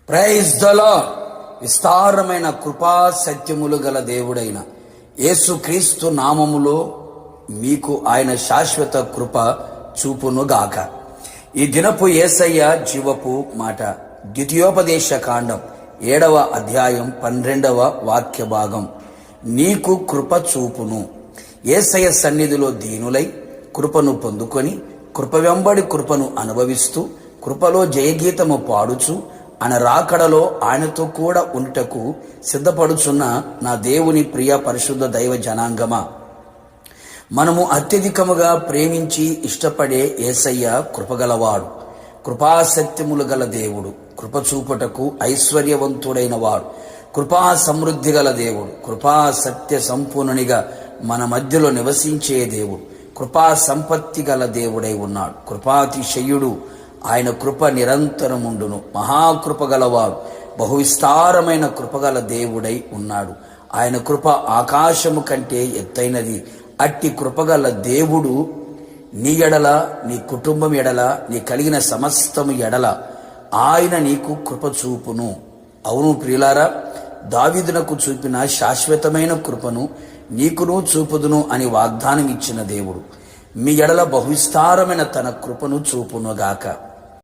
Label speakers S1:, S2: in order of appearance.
S1: Praise the lord. విస్తారమైన కృపా సత్యములు గల దేవుడైన యేసుక్రీస్తు నామములో మీకు ఆయన శాశ్వత కృప చూపునుగాక. ఈ దినపు యేసయ్య జీవపు మాట ద్వితీయోపదేశ కాండం 7వ అధ్యాయం 12వ వాక్య భాగం. నీకు కృప చూపును. యేసయ్య సన్నిధిలో దీనులై కృపను పొందుకొని కృప వెంబడి కృపను అనుభవిస్తూ కృపలో జయగీతము పాడుచు ఆయన రాకడలో ఆయనతో కూడా ఉంటకు సిద్ధపడుచున్న నా దేవుని ప్రియ పరిశుద్ధ దైవ జనాంగమా, మనము అత్యధికముగా ప్రేమించి ఇష్టపడే యేసయ్య కృపగలవాడు, కృపాసత్యములు గల దేవుడు, కృప చూపుటకు ఐశ్వర్యవంతుడైన వాడు, కృపా సమృద్ధి గల దేవుడు, కృపా సత్య సంపూర్ణునిగా మన మధ్యలో నివసించే దేవుడు, కృపా సంపత్తి గల దేవుడై ఉన్నాడు. కృపాతిశయుడు, ఆయన కృప నిరంతరముండును. మహాకృప గలవాడు, బహువిస్తారమైన కృపగల దేవుడై ఉన్నాడు. ఆయన కృప ఆకాశము కంటే ఎత్తైనది. అట్టి కృపగల దేవుడు నీ ఎడల, నీ కుటుంబం ఎడల, నీ కలిగిన సమస్తము ఎడల ఆయన నీకు కృప చూపును. అవును ప్రియులారా, దావీదునకు చూపిన శాశ్వతమైన కృపను నీకును చూపుదును అని వాగ్దానం ఇచ్చిన దేవుడు మీ ఎడల బహువిస్తారమైన తన కృపను చూపునుగాక.